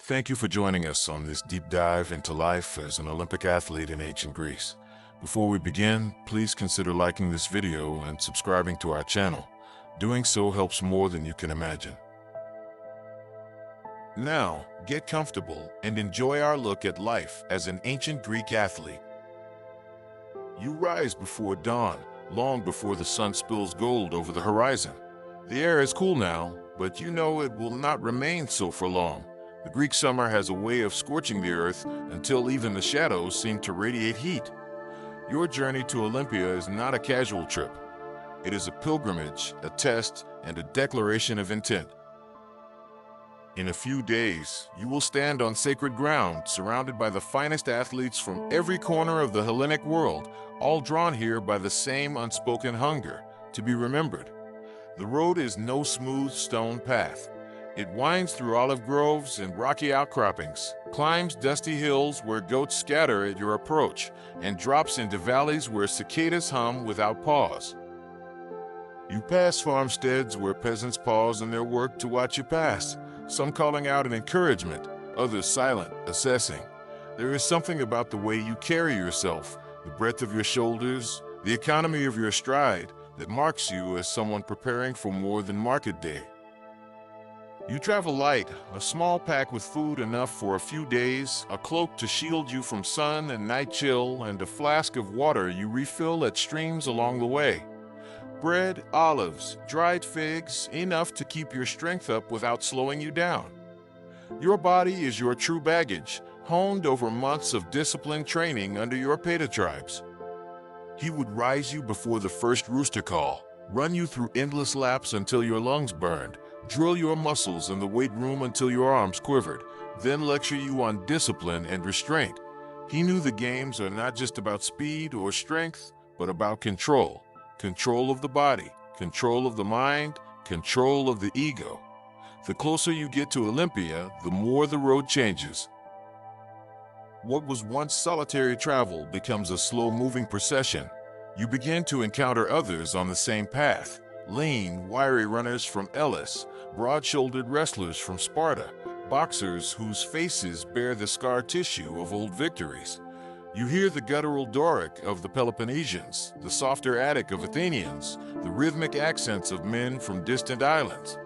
Thank you for joining us on this deep dive into life as an Olympic athlete in ancient Greece. Before we begin, please consider liking this video and subscribing to our channel. Doing so helps more than you can imagine. Now, get comfortable and enjoy our look at life as an ancient Greek athlete. You rise before dawn, long before the sun spills gold over the horizon. The air is cool now, but you know it will not remain so for long. The Greek summer has a way of scorching the earth until even the shadows seem to radiate heat. Your journey to Olympia is not a casual trip. It is a pilgrimage, a test, and a declaration of intent. In a few days, you will stand on sacred ground, surrounded by the finest athletes from every corner of the Hellenic world, all drawn here by the same unspoken hunger to be remembered. The road is no smooth stone path. It winds through olive groves and rocky outcroppings, climbs dusty hills where goats scatter at your approach, and drops into valleys where cicadas hum without pause. You pass farmsteads where peasants pause in their work to watch you pass, some calling out an encouragement, others silent, assessing. There is something about the way you carry yourself, the breadth of your shoulders, the economy of your stride, that marks you as someone preparing for more than market day. You travel light, a small pack with food enough for a few days, a cloak to shield you from sun and night chill, and a flask of water you refill at streams along the way. Bread, olives, dried figs, enough to keep your strength up without slowing you down. Your body is your true baggage, honed over months of disciplined training under your petatribes. He would rise you before the first rooster call, run you through endless laps until your lungs burned, drill your muscles in the weight room until your arms quivered, then lecture you on discipline and restraint. He knew the games are not just about speed or strength, but about control. Control of the body, control of the mind, control of the ego. The closer you get to Olympia, the more the road changes. What was once solitary travel becomes a slow-moving procession. You begin to encounter others on the same path. Lean, wiry runners from Elis, broad-shouldered wrestlers from Sparta, boxers whose faces bear the scar tissue of old victories. You hear the guttural Doric of the Peloponnesians, the softer Attic of Athenians, the rhythmic accents of men from distant islands.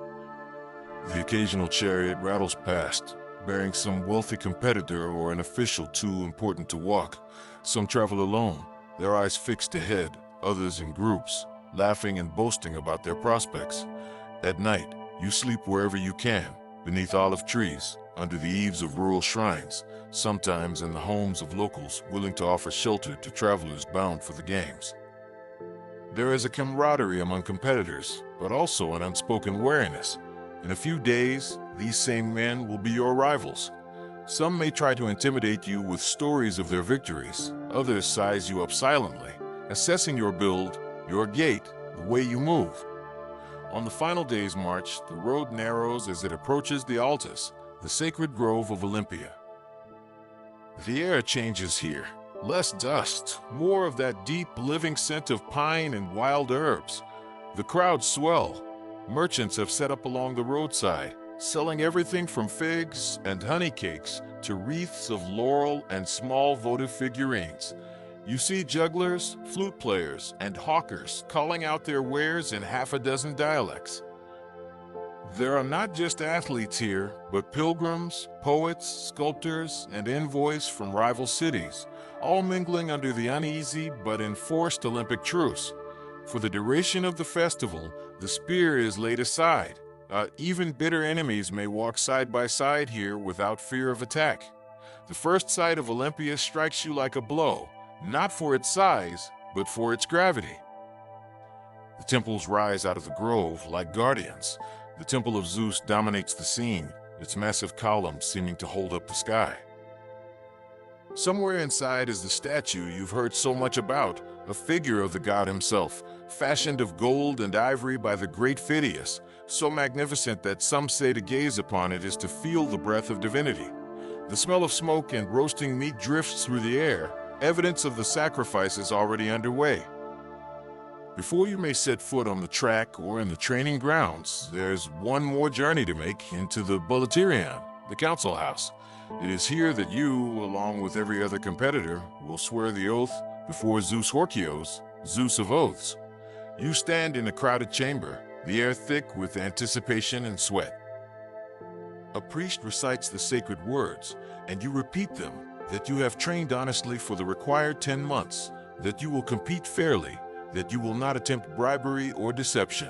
The occasional chariot rattles past, bearing some wealthy competitor or an official too important to walk. Some travel alone, their eyes fixed ahead, others in groups, laughing and boasting about their prospects. At night, you sleep wherever you can, beneath olive trees, under the eaves of rural shrines, sometimes in the homes of locals willing to offer shelter to travelers bound for the games. There is a camaraderie among competitors, but also an unspoken wariness. In a few days, these same men will be your rivals. Some may try to intimidate you with stories of their victories. Others size you up silently, assessing your build, your gait, the way you move. On the final day's march, the road narrows as it approaches the Altus, the sacred grove of Olympia. The air changes here. Less dust, more of that deep, living scent of pine and wild herbs. The crowds swell. Merchants have set up along the roadside, selling everything from figs and honey cakes to wreaths of laurel and small votive figurines. You see jugglers, flute players, and hawkers calling out their wares in half a dozen dialects. There are not just athletes here, but pilgrims, poets, sculptors, and envoys from rival cities, all mingling under the uneasy but enforced Olympic truce. For the duration of the festival, the spear is laid aside. Even bitter enemies may walk side by side here without fear of attack. The first sight of Olympia strikes you like a blow, not for its size, but for its gravity. The temples rise out of the grove like guardians. The temple of Zeus dominates the scene, its massive columns seeming to hold up the sky. Somewhere inside is the statue you've heard so much about, a figure of the god himself, fashioned of gold and ivory by the great Phidias, so magnificent that some say to gaze upon it is to feel the breath of divinity. The smell of smoke and roasting meat drifts through the air, evidence of the sacrifice is already underway. Before you may set foot on the track or in the training grounds, there's one more journey to make into the Bouleuterion, the council house. It is here that you, along with every other competitor, will swear the oath before Zeus Horkios, Zeus of Oaths. You stand in a crowded chamber, the air thick with anticipation and sweat. A priest recites the sacred words, and you repeat them, that you have trained honestly for the required 10 months, that you will compete fairly, that you will not attempt bribery or deception.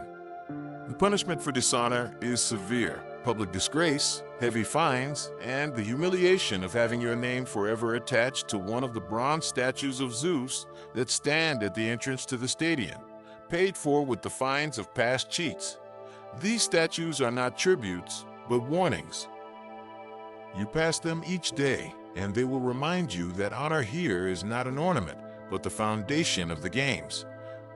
The punishment for dishonor is severe: public disgrace, heavy fines, and the humiliation of having your name forever attached to one of the bronze statues of Zeus that stand at the entrance to the stadion, paid for with the fines of past cheats. These statues are not tributes, but warnings. You pass them each day, and they will remind you that honor here is not an ornament, but the foundation of the games.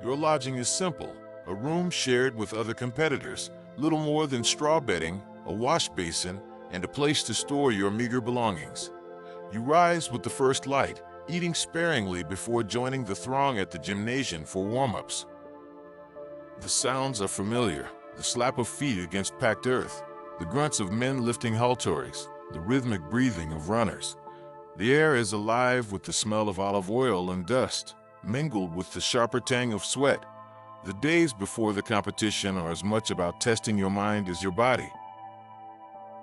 Your lodging is simple: a room shared with other competitors, little more than straw bedding, a wash basin, and a place to store your meager belongings. You rise with the first light, eating sparingly before joining the throng at the gymnasium for warm-ups. The sounds are familiar: the slap of feet against packed earth, the grunts of men lifting halteres, the rhythmic breathing of runners. The air is alive with the smell of olive oil and dust, mingled with the sharper tang of sweat. The days before the competition are as much about testing your mind as your body.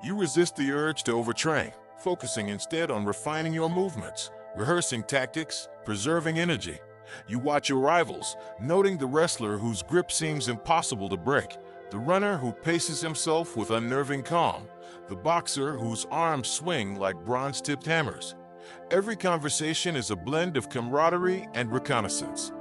You resist the urge to overtrain, focusing instead on refining your movements, rehearsing tactics, preserving energy. You watch your rivals, noting the wrestler whose grip seems impossible to break, the runner who paces himself with unnerving calm, the boxer whose arms swing like bronze-tipped hammers. Every conversation is a blend of camaraderie and reconnaissance.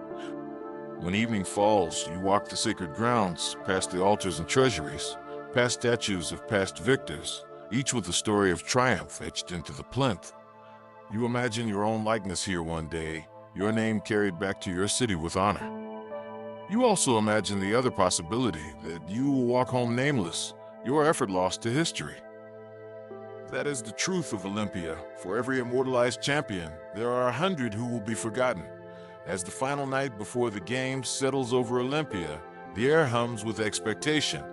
When evening falls, you walk the sacred grounds, past the altars and treasuries, past statues of past victors, each with a story of triumph etched into the plinth. You imagine your own likeness here one day, your name carried back to your city with honor. You also imagine the other possibility that you will walk home nameless, your effort lost to history. That is the truth of Olympia. For every immortalized champion, there are 100 who will be forgotten. As the final night before the games settles over Olympia, the air hums with expectation.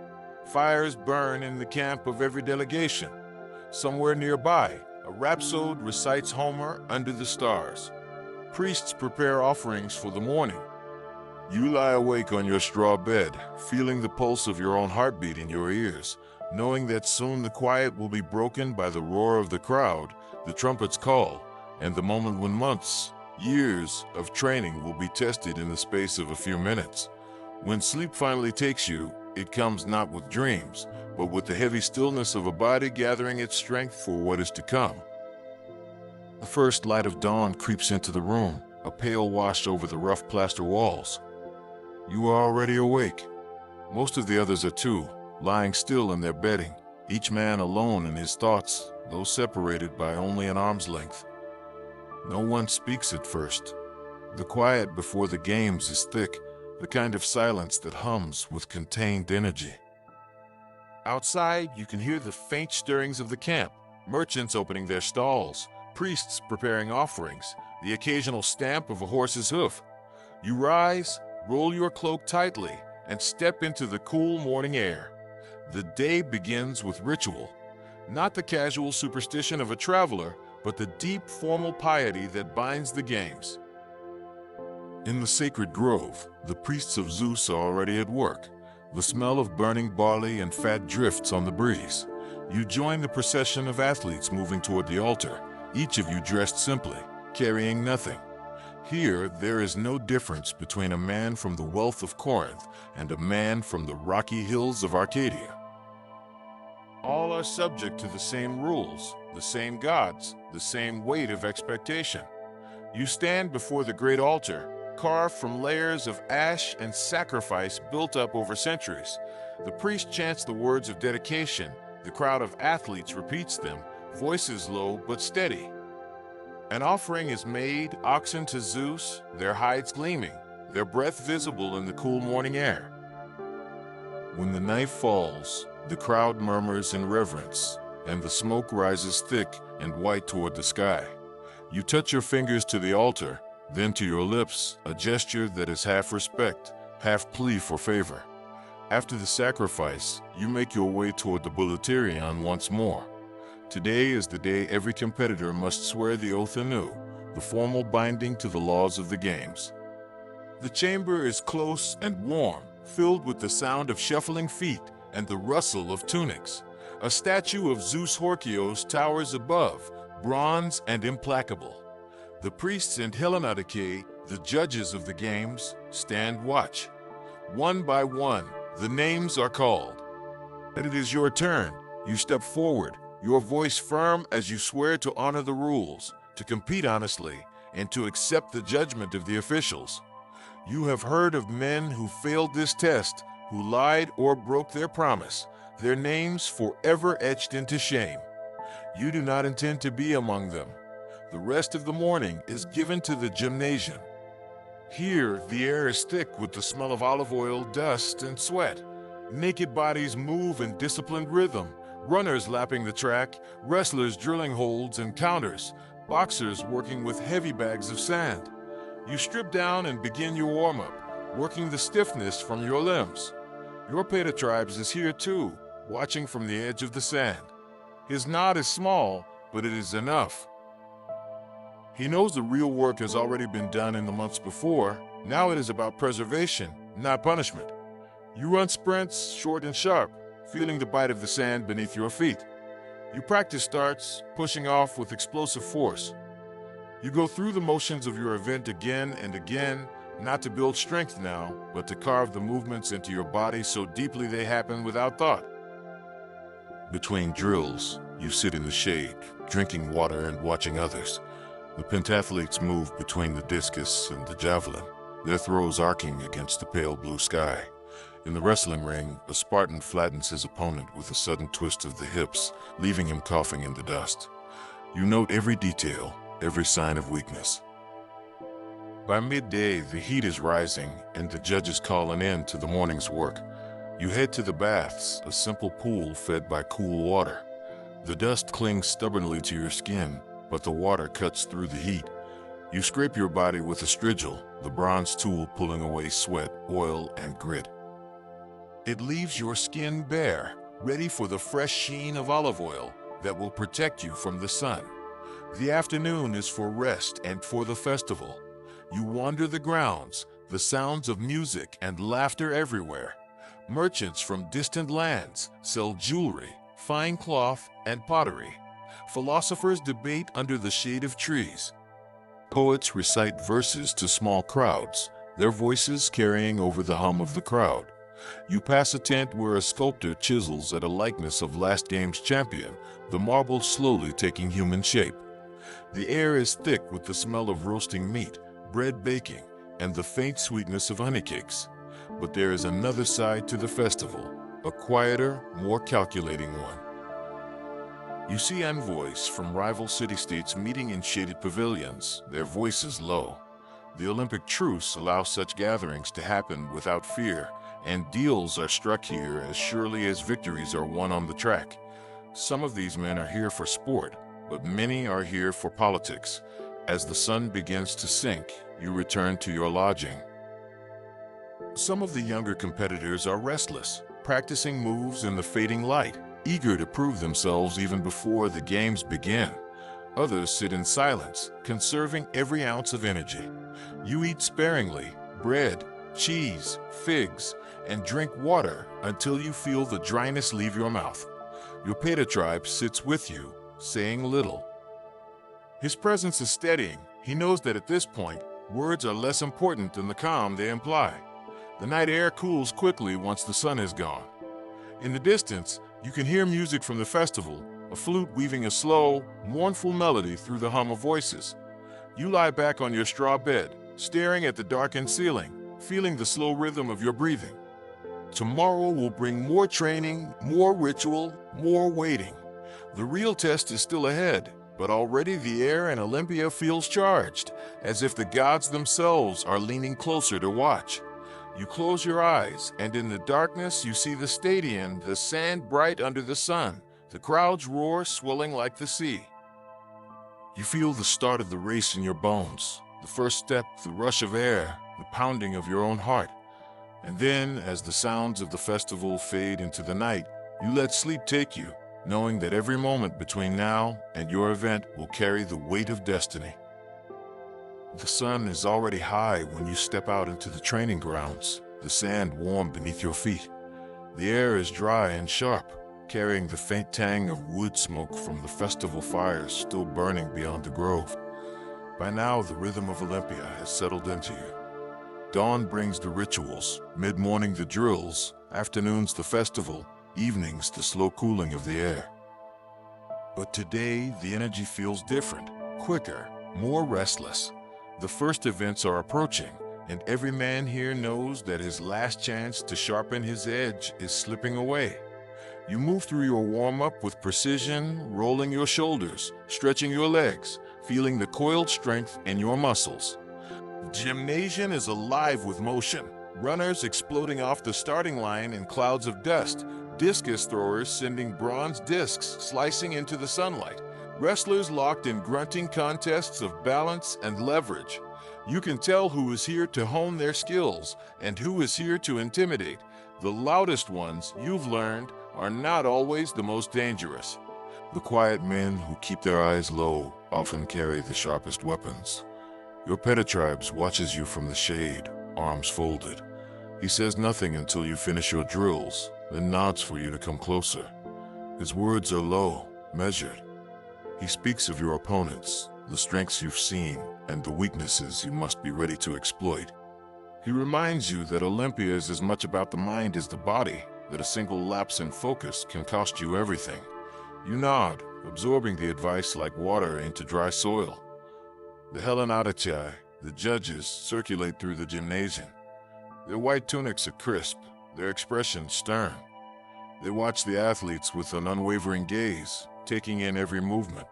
Fires burn in the camp of every delegation. Somewhere nearby, a rhapsode recites Homer under the stars. Priests prepare offerings for the morning. You lie awake on your straw bed, feeling the pulse of your own heartbeat in your ears, knowing that soon the quiet will be broken by the roar of the crowd, the trumpet's call, and the moment when months, years of training will be tested in the space of a few minutes. When sleep finally takes you, it comes not with dreams, but with the heavy stillness of a body gathering its strength for what is to come. The first light of dawn creeps into the room, a pale wash over the rough plaster walls. You are already awake. Most of the others are too, lying still in their bedding, each man alone in his thoughts, though separated by only an arm's length. No one speaks at first. The quiet before the games is thick, the kind of silence that hums with contained energy. Outside, you can hear the faint stirrings of the camp, merchants opening their stalls, priests preparing offerings, the occasional stamp of a horse's hoof. You rise, roll your cloak tightly, and step into the cool morning air. The day begins with ritual, not the casual superstition of a traveler, but the deep formal piety that binds the games. In the sacred grove, the priests of Zeus are already at work. The smell of burning barley and fat drifts on the breeze. You join the procession of athletes moving toward the altar, each of you dressed simply, carrying nothing. Here, there is no difference between a man from the wealth of Corinth and a man from the rocky hills of Arcadia. All are subject to the same rules, the same gods, the same weight of expectation. You stand before the great altar, carved from layers of ash and sacrifice built up over centuries. The priest chants the words of dedication. The crowd of athletes repeats them, voices low but steady. An offering is made, oxen to Zeus, their hides gleaming, their breath visible in the cool morning air. When the night falls, the crowd murmurs in reverence, and the smoke rises thick and white toward the sky. You touch your fingers to the altar, then to your lips, a gesture that is half respect, half plea for favor. After the sacrifice, you make your way toward the bouleuterion once more. Today is the day every competitor must swear the oath anew, the formal binding to the laws of the games. The chamber is close and warm, filled with the sound of shuffling feet and the rustle of tunics. A statue of Zeus Horkios towers above, bronze and implacable. The priests and Hellenatike, the judges of the games, stand watch. One by one, the names are called. And it is your turn. You step forward, your voice firm as you swear to honor the rules, to compete honestly, and to accept the judgment of the officials. You have heard of men who failed this test, who lied or broke their promise, their names forever etched into shame. You do not intend to be among them. The rest of the morning is given to the gymnasium. Here, the air is thick with the smell of olive oil, dust, and sweat. Naked bodies move in disciplined rhythm, runners lapping the track, wrestlers drilling holds and counters, boxers working with heavy bags of sand. You strip down and begin your warm-up, working the stiffness from your limbs. Your Petatribes is here too, watching from the edge of the sand. His nod is small, but it is enough. He knows the real work has already been done in the months before. Now it is about preservation, not punishment. You run sprints, short and sharp, feeling the bite of the sand beneath your feet. Your practice starts, pushing off with explosive force. You go through the motions of your event again and again, not to build strength now, but to carve the movements into your body so deeply they happen without thought. Between drills, you sit in the shade, drinking water and watching others. The pentathletes move between the discus and the javelin, their throws arcing against the pale blue sky. In the wrestling ring, a Spartan flattens his opponent with a sudden twist of the hips, leaving him coughing in the dust. You note every detail, every sign of weakness. By midday, the heat is rising, and the judges call an end to the morning's work. You head to the baths, a simple pool fed by cool water. The dust clings stubbornly to your skin, but the water cuts through the heat. You scrape your body with a strigil, the bronze tool pulling away sweat, oil, and grit. It leaves your skin bare, ready for the fresh sheen of olive oil that will protect you from the sun. The afternoon is for rest and for the festival. You wander the grounds, the sounds of music and laughter everywhere. Merchants from distant lands sell jewelry, fine cloth, and pottery. Philosophers debate under the shade of trees. Poets recite verses to small crowds, their voices carrying over the hum of the crowd. You pass a tent where a sculptor chisels at a likeness of last game's champion, the marble slowly taking human shape. The air is thick with the smell of roasting meat, bread baking, and the faint sweetness of honeycakes. But there is another side to the festival, a quieter, more calculating one. You see envoys from rival city-states meeting in shaded pavilions, their voices low. The Olympic truce allows such gatherings to happen without fear, and deals are struck here as surely as victories are won on the track. Some of these men are here for sport, but many are here for politics. As the sun begins to sink, you return to your lodging. Some of the younger competitors are restless, practicing moves in the fading light, eager to prove themselves even before the games begin. Others sit in silence, conserving every ounce of energy. You eat sparingly, bread, cheese, figs, and drink water until you feel the dryness leave your mouth. Your Petatribe sits with you, saying little. His presence is steadying. He knows that at this point, words are less important than the calm they imply. The night air cools quickly once the sun is gone. In the distance, you can hear music from the festival, a flute weaving a slow, mournful melody through the hum of voices. You lie back on your straw bed, staring at the darkened ceiling, feeling the slow rhythm of your breathing. Tomorrow will bring more training, more ritual, more waiting. The real test is still ahead, but already the air in Olympia feels charged, as if the gods themselves are leaning closer to watch. You close your eyes, and in the darkness you see the stadion, the sand bright under the sun, the crowd's roar swelling like the sea. You feel the start of the race in your bones, the first step, the rush of air, the pounding of your own heart. And then, as the sounds of the festival fade into the night, you let sleep take you, knowing that every moment between now and your event will carry the weight of destiny. The sun is already high when you step out into the training grounds, the sand warm beneath your feet. The air is dry and sharp, carrying the faint tang of wood smoke from the festival fires still burning beyond the grove. By now, the rhythm of Olympia has settled into you. Dawn brings the rituals, mid-morning the drills, afternoons the festival, evenings the slow cooling of the air. But today, the energy feels different, quicker, more restless. The first events are approaching, and every man here knows that his last chance to sharpen his edge is slipping away. You move through your warm-up with precision, rolling your shoulders, stretching your legs, feeling the coiled strength in your muscles. The gymnasium is alive with motion, runners exploding off the starting line in clouds of dust, discus throwers sending bronze discs slicing into the sunlight, wrestlers locked in grunting contests of balance and leverage. You can tell who is here to hone their skills and who is here to intimidate. The loudest ones, you've learned, are not always the most dangerous. The quiet men who keep their eyes low often carry the sharpest weapons. Your Petatribes watches you from the shade, arms folded. He says nothing until you finish your drills, then nods for you to come closer. His words are low, measured. He speaks of your opponents, the strengths you've seen, and the weaknesses you must be ready to exploit. He reminds you that Olympia is as much about the mind as the body, that a single lapse in focus can cost you everything. You nod, absorbing the advice like water into dry soil. The Hellenatici, the judges, circulate through the gymnasium. Their white tunics are crisp, their expression stern. They watch the athletes with an unwavering gaze, taking in every movement.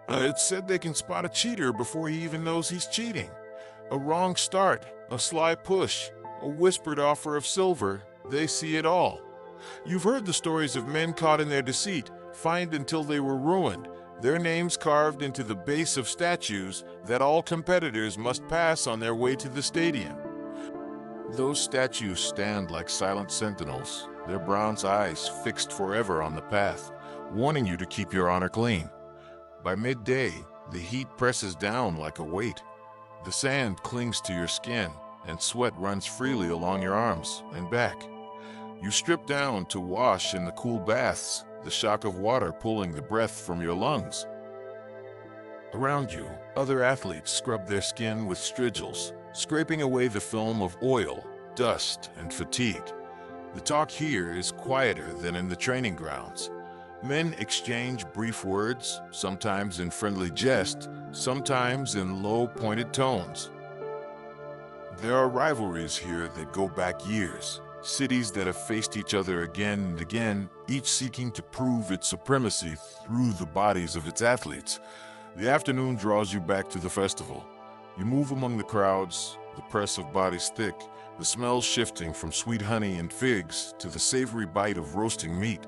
It's said they can spot a cheater before he even knows he's cheating. A wrong start, a sly push, a whispered offer of silver, they see it all. You've heard the stories of men caught in their deceit, fined until they were ruined, their names carved into the base of statues that all competitors must pass on their way to the stadion. Those statues stand like silent sentinels, their bronze eyes fixed forever on the path, warning you to keep your honor clean. By midday, the heat presses down like a weight. The sand clings to your skin, and sweat runs freely along your arms and back. You strip down to wash in the cool baths, the shock of water pulling the breath from your lungs. Around you, other athletes scrub their skin with strigils, scraping away the film of oil, dust, and fatigue. The talk here is quieter than in the training grounds. Men exchange brief words, sometimes in friendly jest, sometimes in low, pointed tones. There are rivalries here that go back years, cities that have faced each other again and again, each seeking to prove its supremacy through the bodies of its athletes. The afternoon draws you back to the festival. You move among the crowds, the press of bodies thick, the smells shifting from sweet honey and figs to the savory bite of roasting meat.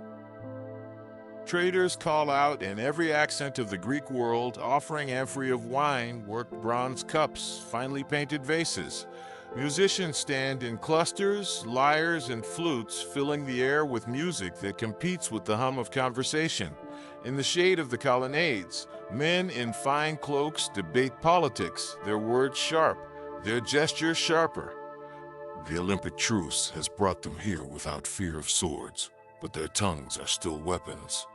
Traders call out in every accent of the Greek world, offering amphorae of wine, worked bronze cups, finely painted vases. Musicians stand in clusters, lyres and flutes, filling the air with music that competes with the hum of conversation. In the shade of the colonnades, men in fine cloaks debate politics, their words sharp, their gestures sharper. The Olympic truce has brought them here without fear of swords, but their tongues are still weapons.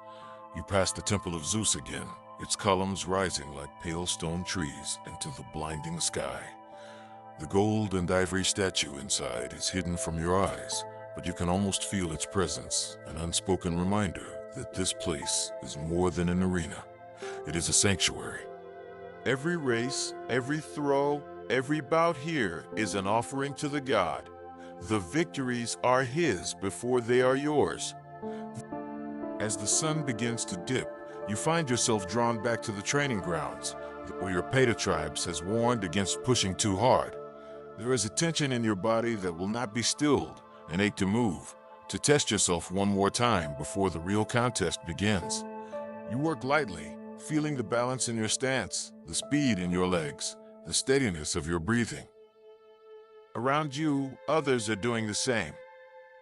You pass the temple of Zeus again, its columns rising like pale stone trees into the blinding sky. The gold and ivory statue inside is hidden from your eyes, but you can almost feel its presence, an unspoken reminder that this place is more than an arena. It is a sanctuary. Every race, every throw, every bout here is an offering to the god. The victories are his before they are yours. As the sun begins to dip, you find yourself drawn back to the training grounds, where your Petatribes has warned against pushing too hard. There is a tension in your body that will not be stilled, an ache to move, to test yourself one more time before the real contest begins. You work lightly, feeling the balance in your stance, the speed in your legs, the steadiness of your breathing. Around you, others are doing the same.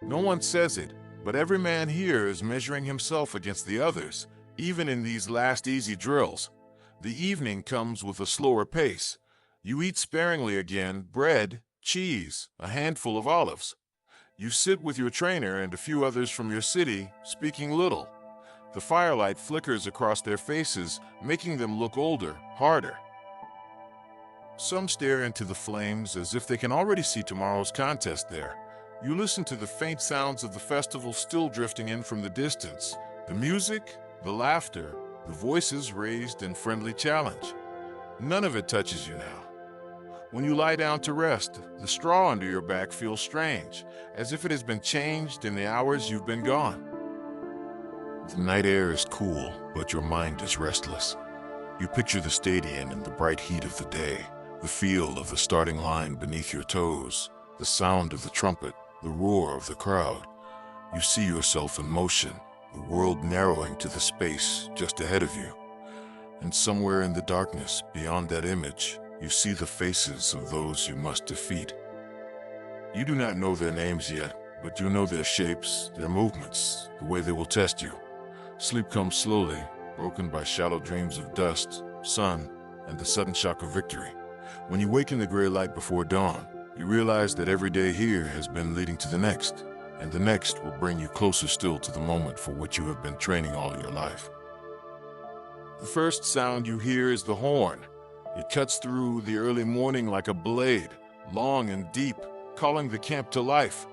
No one says it, But every man here is measuring himself against the others, even in these last easy drills. The evening comes with a slower pace. You eat sparingly again, bread, cheese, a handful of olives. You sit with your trainer and a few others from your city, speaking little. The firelight flickers across their faces, making them look older, harder. Some stare into the flames as if they can already see tomorrow's contest there. You listen to the faint sounds of the festival still drifting in from the distance. The music, the laughter, the voices raised in friendly challenge. None of it touches you now. When you lie down to rest, the straw under your back feels strange, as if it has been changed in the hours you've been gone. The night air is cool, but your mind is restless. You picture the stadion in the bright heat of the day, the feel of the starting line beneath your toes, the sound of the trumpet, the roar of the crowd. You see yourself in motion, the world narrowing to the space just ahead of you. And somewhere in the darkness, beyond that image, you see the faces of those you must defeat. You do not know their names yet, but you know their shapes, their movements, the way they will test you. Sleep comes slowly, broken by shallow dreams of dust, sun, and the sudden shock of victory. When you wake in the gray light before dawn, you realize that every day here has been leading to the next, and the next will bring you closer still to the moment for which you have been training all your life. The first sound you hear is the horn. It cuts through the early morning like a blade, long and deep, calling the camp to life.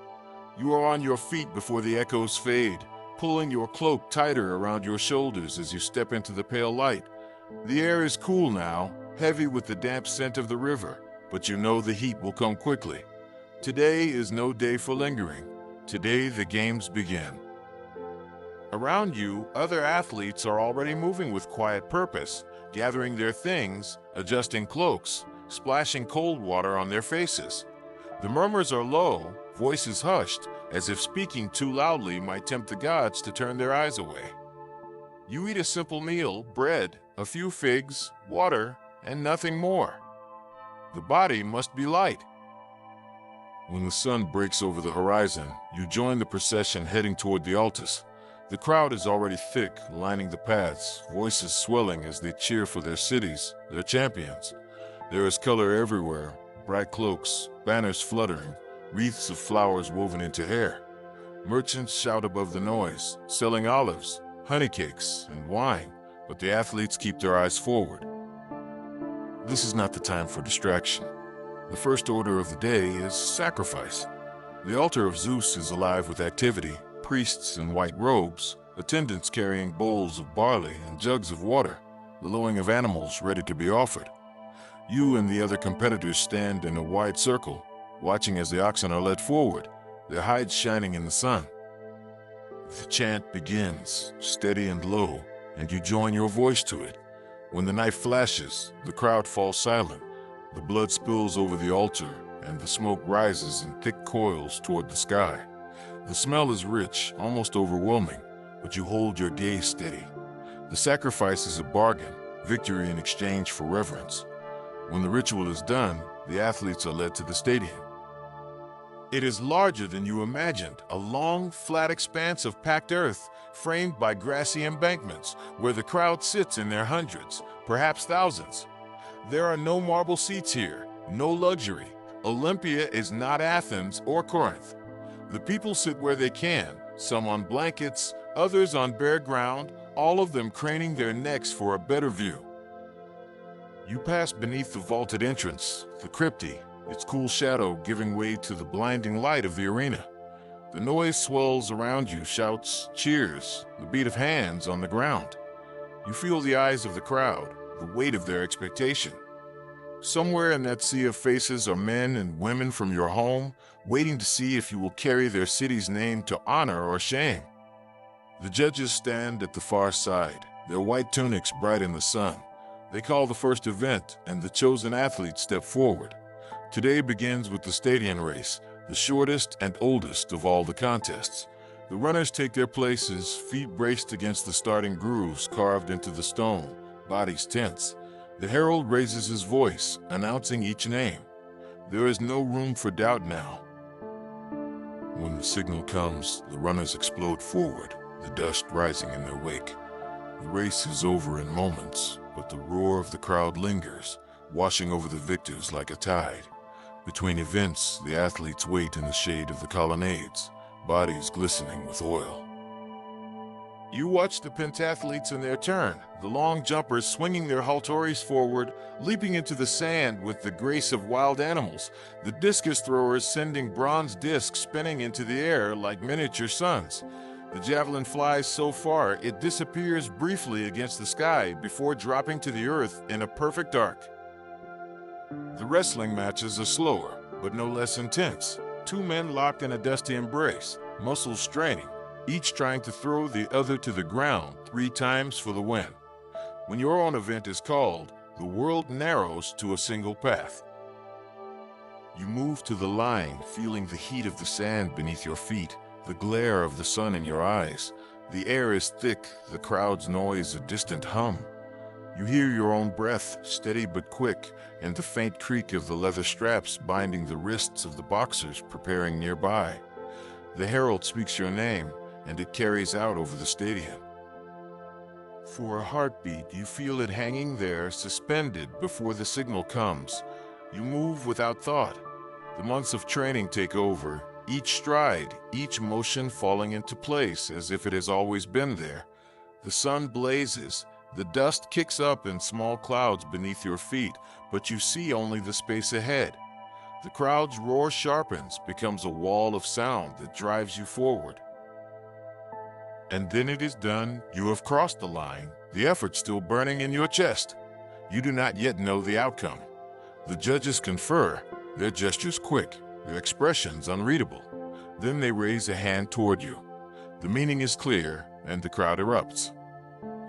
You are on your feet before the echoes fade, pulling your cloak tighter around your shoulders as you step into the pale light. The air is cool now, heavy with the damp scent of the river, but you know the heat will come quickly. Today is no day for lingering. Today the games begin. Around you, other athletes are already moving with quiet purpose, gathering their things, adjusting cloaks, splashing cold water on their faces. The murmurs are low, voices hushed, as if speaking too loudly might tempt the gods to turn their eyes away. You eat a simple meal, bread, a few figs, water, and nothing more. The body must be light. When the sun breaks over the horizon, you join the procession heading toward the altar. The crowd is already thick, lining the paths, voices swelling as they cheer for their cities, their champions. There is color everywhere, bright cloaks, banners fluttering, wreaths of flowers woven into hair. Merchants shout above the noise, selling olives, honey cakes, and wine, but the athletes keep their eyes forward. This is not the time for distraction. The first order of the day is sacrifice. The altar of Zeus is alive with activity, priests in white robes, attendants carrying bowls of barley and jugs of water, the lowing of animals ready to be offered. You and the other competitors stand in a wide circle, watching as the oxen are led forward, their hides shining in the sun. The chant begins, steady and low, and you join your voice to it. When the knife flashes, the crowd falls silent. The blood spills over the altar, and the smoke rises in thick coils toward the sky. The smell is rich, almost overwhelming, but you hold your gaze steady. The sacrifice is a bargain, victory in exchange for reverence. When the ritual is done, the athletes are led to the stadion. It is larger than you imagined, a long, flat expanse of packed earth, framed by grassy embankments, where the crowd sits in their hundreds, perhaps thousands. There are no marble seats here, no luxury. Olympia is not Athens or Corinth. The people sit where they can, some on blankets, others on bare ground, all of them craning their necks for a better view. You pass beneath the vaulted entrance, the crypti, its cool shadow giving way to the blinding light of the arena. The noise swells around you, shouts, cheers, the beat of hands on the ground. You feel the eyes of the crowd, the weight of their expectation. Somewhere in that sea of faces are men and women from your home, waiting to see if you will carry their city's name to honor or shame. The judges stand at the far side, their white tunics bright in the sun. They call the first event, and the chosen athletes step forward. Today begins with the stadion race, the shortest and oldest of all the contests. The runners take their places, feet braced against the starting grooves carved into the stone, bodies tense. The herald raises his voice, announcing each name. There is no room for doubt now. When the signal comes, the runners explode forward, the dust rising in their wake. The race is over in moments, but the roar of the crowd lingers, washing over the victors like a tide. Between events, the athletes wait in the shade of the colonnades, bodies glistening with oil. You watch the pentathletes in their turn, the long jumpers swinging their halteres forward, leaping into the sand with the grace of wild animals, the discus throwers sending bronze discs spinning into the air like miniature suns. The javelin flies so far it disappears briefly against the sky before dropping to the earth in a perfect arc. The wrestling matches are slower, but no less intense. Two men locked in a dusty embrace, muscles straining, each trying to throw the other to the ground 3 times for the win. When your own event is called, the world narrows to a single path. You move to the line, feeling the heat of the sand beneath your feet, the glare of the sun in your eyes. The air is thick, the crowd's noise a distant hum. You hear your own breath, steady but quick, and the faint creak of the leather straps binding the wrists of the boxers preparing nearby. The herald speaks your name, and it carries out over the stadion. For a heartbeat, you feel it hanging there, suspended before the signal comes. You move without thought. The months of training take over, each stride, each motion falling into place as if it has always been there. The sun blazes, the dust kicks up in small clouds beneath your feet, but you see only the space ahead. The crowd's roar sharpens, becomes a wall of sound that drives you forward. And then it is done. You have crossed the line, the effort still burning in your chest. You do not yet know the outcome. The judges confer, their gestures quick, their expressions unreadable. Then they raise a hand toward you. The meaning is clear, and the crowd erupts.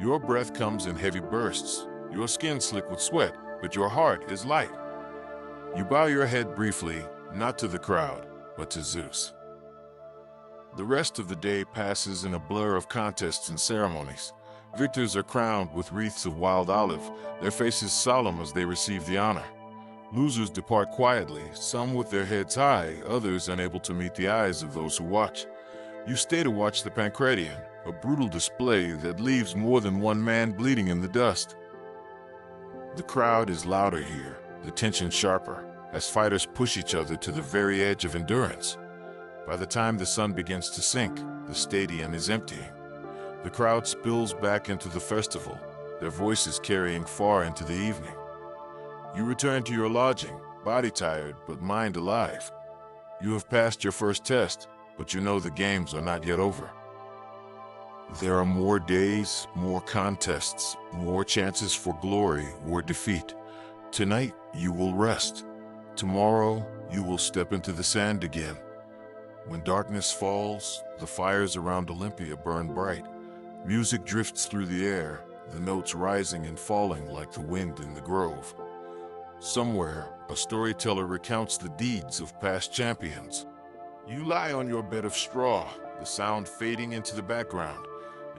Your breath comes in heavy bursts, your skin slick with sweat, but your heart is light. You bow your head briefly, not to the crowd, but to Zeus. The rest of the day passes in a blur of contests and ceremonies. Victors are crowned with wreaths of wild olive, their faces solemn as they receive the honor. Losers depart quietly, some with their heads high, others unable to meet the eyes of those who watch. You stay to watch the pancration, a brutal display that leaves more than one man bleeding in the dust. The crowd is louder here, the tension sharper, as fighters push each other to the very edge of endurance. By the time the sun begins to sink, the stadion is emptying. The crowd spills back into the festival, their voices carrying far into the evening. You return to your lodging, body tired but mind alive. You have passed your first test, but you know the games are not yet over. There are more days, more contests, more chances for glory or defeat. Tonight, you will rest. Tomorrow, you will step into the sand again. When darkness falls, the fires around Olympia burn bright. Music drifts through the air, the notes rising and falling like the wind in the grove. Somewhere, a storyteller recounts the deeds of past champions. You lie on your bed of straw, the sound fading into the background.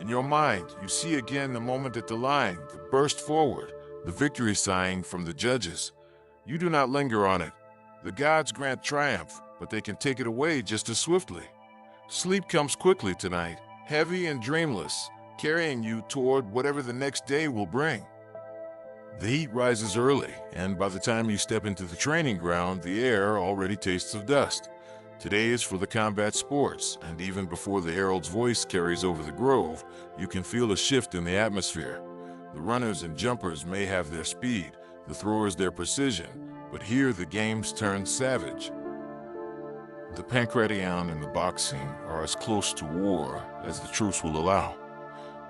In your mind, you see again the moment at the line, the burst forward, the victory sighing from the judges. You do not linger on it. The gods grant triumph, but they can take it away just as swiftly. Sleep comes quickly tonight, heavy and dreamless, carrying you toward whatever the next day will bring. The heat rises early, and by the time you step into the training ground, the air already tastes of dust. Today is for the combat sports, and even before the herald's voice carries over the grove, you can feel a shift in the atmosphere. The runners and jumpers may have their speed, the throwers their precision, but here the games turn savage. The pancration and the boxing are as close to war as the truce will allow.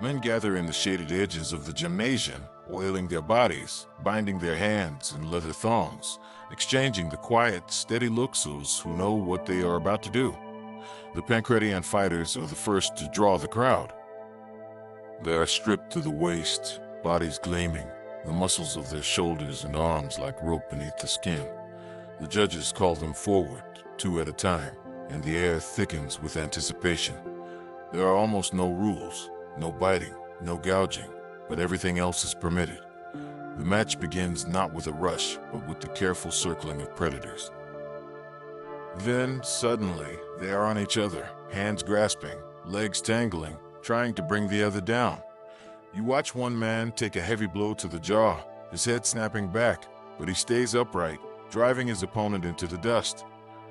Men gather in the shaded edges of the gymnasium, oiling their bodies, binding their hands in leather thongs, exchanging the quiet, steady looks of those who know what they are about to do. The pancration fighters are the first to draw the crowd. They are stripped to the waist, bodies gleaming, the muscles of their shoulders and arms like rope beneath the skin. The judges call them forward, 2 at a time, and the air thickens with anticipation. There are almost no rules, no biting, no gouging, but everything else is permitted. The match begins not with a rush, but with the careful circling of predators. Then, suddenly, they are on each other, hands grasping, legs tangling, trying to bring the other down. You watch one man take a heavy blow to the jaw, his head snapping back, but he stays upright, driving his opponent into the dust.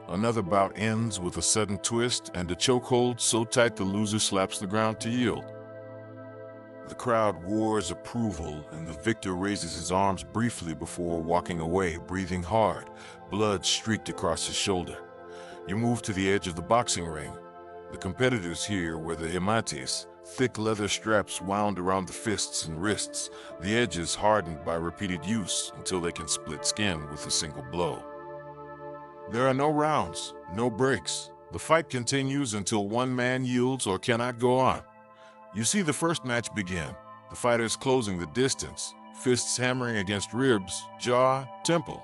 Another bout ends with a sudden twist and a chokehold so tight the loser slaps the ground to yield. The crowd roars approval, and the victor raises his arms briefly before walking away, breathing hard, blood streaked across his shoulder. You move to the edge of the boxing ring. The competitors here wear the hemates, thick leather straps wound around the fists and wrists, the edges hardened by repeated use until they can split skin with a single blow. There are no rounds, no breaks. The fight continues until one man yields or cannot go on. You see the first match begin, the fighters closing the distance, fists hammering against ribs, jaw, temple.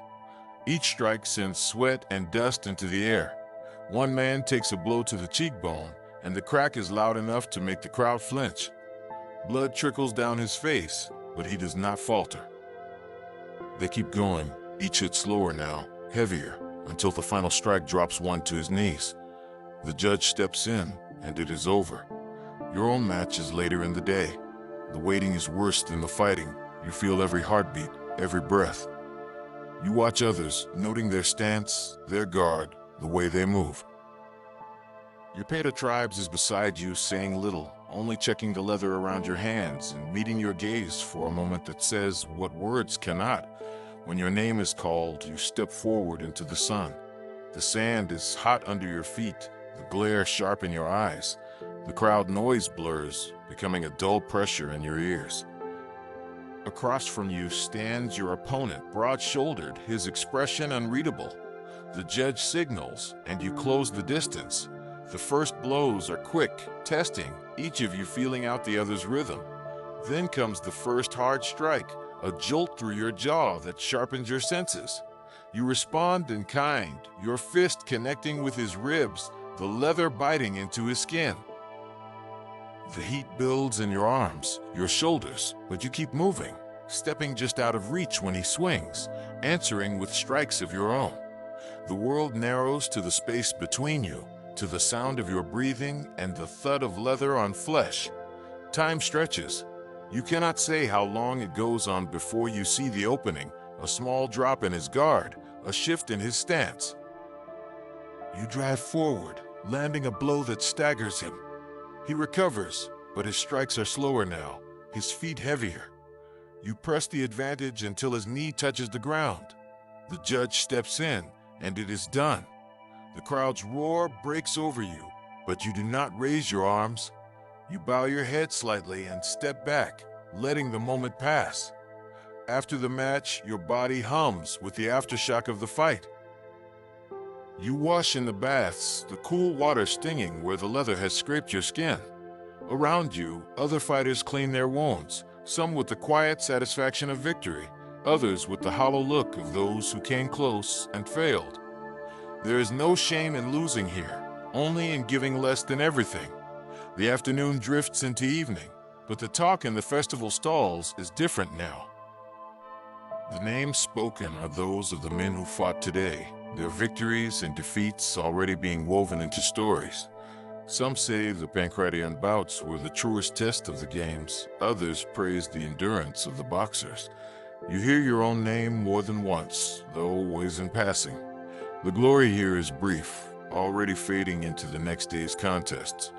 Each strike sends sweat and dust into the air. One man takes a blow to the cheekbone, and the crack is loud enough to make the crowd flinch. Blood trickles down his face, but he does not falter. They keep going, each hit slower now, heavier, until the final strike drops one to his knees. The judge steps in, and it is over. Your own match is later in the day. The waiting is worse than the fighting. You feel every heartbeat, every breath. You watch others, noting their stance, their guard, the way they move. Your Peta tribes is beside you, saying little, only checking the leather around your hands and meeting your gaze for a moment that says what words cannot. When your name is called, you step forward into the sun. The sand is hot under your feet, the glare sharp in your eyes. The crowd noise blurs, becoming a dull pressure in your ears. Across from you stands your opponent, broad-shouldered, his expression unreadable. The judge signals, and you close the distance. The first blows are quick, testing, each of you feeling out the other's rhythm. Then comes the first hard strike, a jolt through your jaw that sharpens your senses. You respond in kind, your fist connecting with his ribs, the leather biting into his skin. The heat builds in your arms, your shoulders, but you keep moving, stepping just out of reach when he swings, answering with strikes of your own. The world narrows to the space between you, to the sound of your breathing and the thud of leather on flesh. Time stretches. You cannot say how long it goes on before you see the opening, a small drop in his guard, a shift in his stance. You drive forward, landing a blow that staggers him. He recovers, but his strikes are slower now, his feet heavier. You press the advantage until his knee touches the ground. The judge steps in, and it is done. The crowd's roar breaks over you, but you do not raise your arms. You bow your head slightly and step back, letting the moment pass. After the match, your body hums with the aftershock of the fight. You wash in the baths, the cool water stinging where the leather has scraped your skin. Around you, other fighters clean their wounds, some with the quiet satisfaction of victory, others with the hollow look of those who came close and failed. There is no shame in losing here, only in giving less than everything. The afternoon drifts into evening, but the talk in the festival stalls is different now. The names spoken are those of the men who fought today, their victories and defeats already being woven into stories. Some say the Pancratian bouts were the truest test of the games, others praise the endurance of the boxers. You hear your own name more than once, though always in passing. The glory here is brief, already fading into the next day's contests.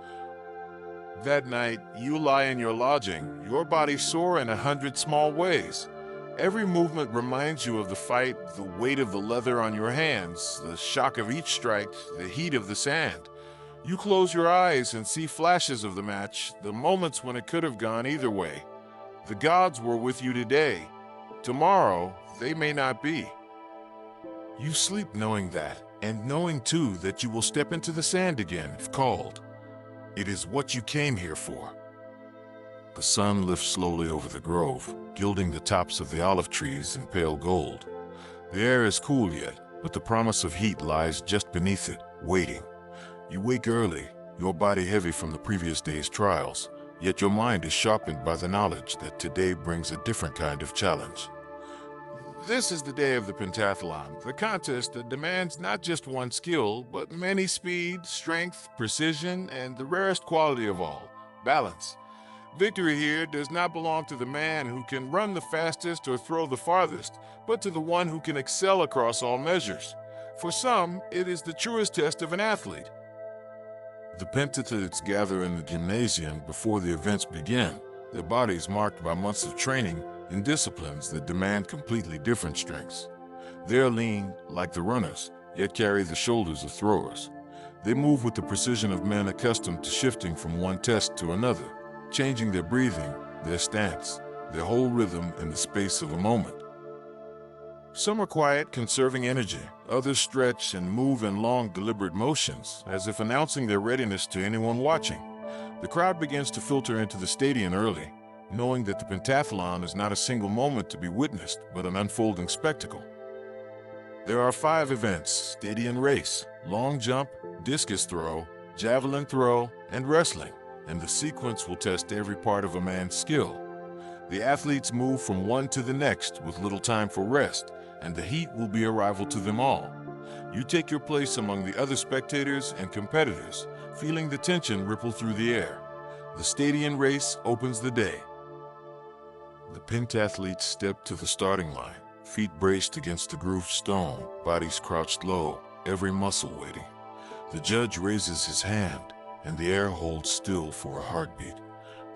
That night, you lie in your lodging, your body sore in 100 small ways. Every movement reminds you of the fight, the weight of the leather on your hands, the shock of each strike, the heat of the sand. You close your eyes and see flashes of the match, the moments when it could have gone either way. The gods were with you today. Tomorrow, they may not be. You sleep knowing that, and knowing too that you will step into the sand again if called. It is what you came here for. The sun lifts slowly over the grove, gilding the tops of the olive trees in pale gold. The air is cool yet, but the promise of heat lies just beneath it, waiting. You wake early, your body heavy from the previous day's trials, yet your mind is sharpened by the knowledge that today brings a different kind of challenge. This is the day of the pentathlon, the contest that demands not just one skill, but many speed, strength, precision, and the rarest quality of all, balance. Victory here does not belong to the man who can run the fastest or throw the farthest, but to the one who can excel across all measures. For some, it is the truest test of an athlete. The pentathletes gather in the gymnasium before the events begin, their bodies marked by months of training in disciplines that demand completely different strengths. They are lean, like the runners, yet carry the shoulders of throwers. They move with the precision of men accustomed to shifting from one test to another, changing their breathing, their stance, their whole rhythm in the space of a moment. Some are quiet, conserving energy. Others stretch and move in long, deliberate motions, as if announcing their readiness to anyone watching. The crowd begins to filter into the stadion early, knowing that the pentathlon is not a single moment to be witnessed, but an unfolding spectacle. There are 5 events: stadion race, long jump, discus throw, javelin throw, and wrestling, and the sequence will test every part of a man's skill. The athletes move from one to the next with little time for rest, and the heat will be a rival to them all. You take your place among the other spectators and competitors, feeling the tension ripple through the air. The stadion race opens the day. The pentathletes step to the starting line, feet braced against the grooved stone, bodies crouched low, every muscle waiting. The judge raises his hand, and the air holds still for a heartbeat.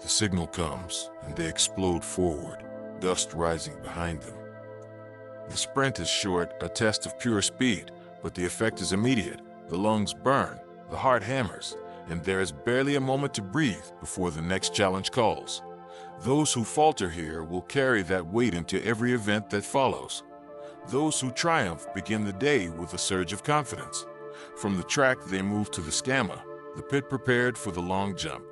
The signal comes, and they explode forward, dust rising behind them. The sprint is short, a test of pure speed, but the effect is immediate. The lungs burn, the heart hammers, and there is barely a moment to breathe before the next challenge calls. Those who falter here will carry that weight into every event that follows. Those who triumph begin the day with a surge of confidence. From the track they move to the scamma, the pit prepared for the long jump.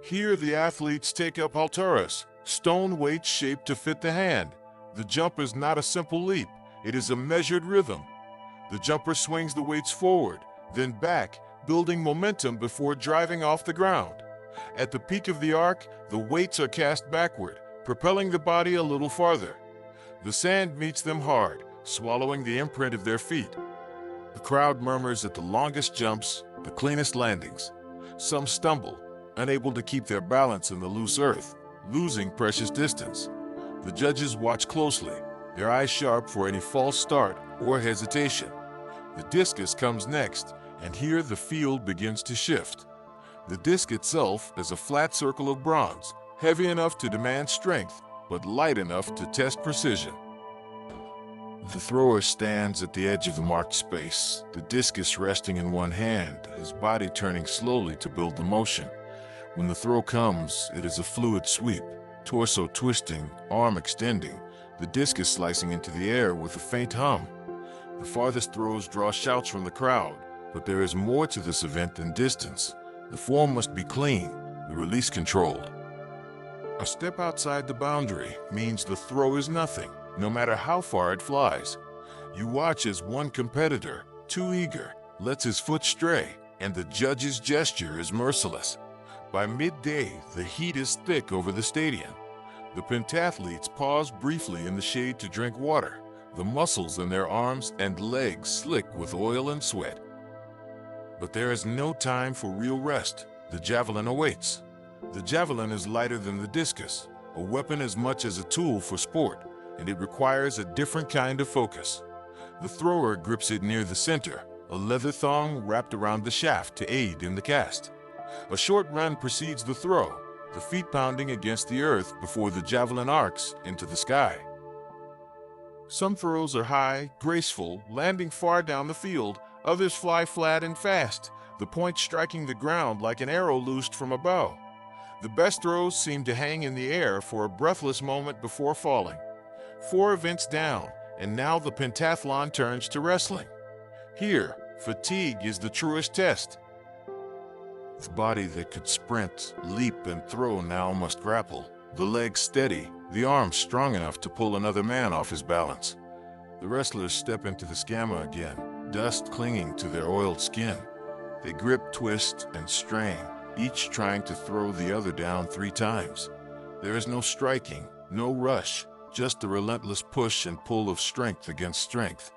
Here the athletes take up halteres, stone weights shaped to fit the hand. The jump is not a simple leap, it is a measured rhythm. The jumper swings the weights forward, then back, building momentum before driving off the ground. At the peak of the arc, the weights are cast backward, propelling the body a little farther. The sand meets them hard, swallowing the imprint of their feet. The crowd murmurs at the longest jumps, the cleanest landings. Some stumble, unable to keep their balance in the loose earth, losing precious distance. The judges watch closely, their eyes sharp for any false start or hesitation. The discus comes next, and here the field begins to shift. The disc itself is a flat circle of bronze, heavy enough to demand strength, but light enough to test precision. The thrower stands at the edge of the marked space, the discus resting in one hand, his body turning slowly to build the motion. When the throw comes, it is a fluid sweep, torso twisting, arm extending, the discus slicing into the air with a faint hum. The farthest throws draw shouts from the crowd, but there is more to this event than distance. The form must be clean, the release controlled. A step outside the boundary means the throw is nothing, no matter how far it flies. You watch as one competitor, too eager, lets his foot stray, and the judge's gesture is merciless. By midday, the heat is thick over the stadion. The pentathletes pause briefly in the shade to drink water, the muscles in their arms and legs slick with oil and sweat. But there is no time for real rest. The javelin awaits. The javelin is lighter than the discus, a weapon as much as a tool for sport, and it requires a different kind of focus. The thrower grips it near the center, a leather thong wrapped around the shaft to aid in the cast. A short run precedes the throw, the feet pounding against the earth before the javelin arcs into the sky. Some throws are high, graceful, landing far down the field. Others fly flat and fast, the point striking the ground like an arrow loosed from a bow. The best throws seem to hang in the air for a breathless moment before falling. 4 events down, and now the pentathlon turns to wrestling. Here, fatigue is the truest test. The body that could sprint, leap, and throw now must grapple. The legs steady, the arms strong enough to pull another man off his balance. The wrestlers step into the scamma again, dust clinging to their oiled skin. They grip, twist, and strain, each trying to throw the other down 3 times. There is no striking, no rush, just the relentless push and pull of strength against strength.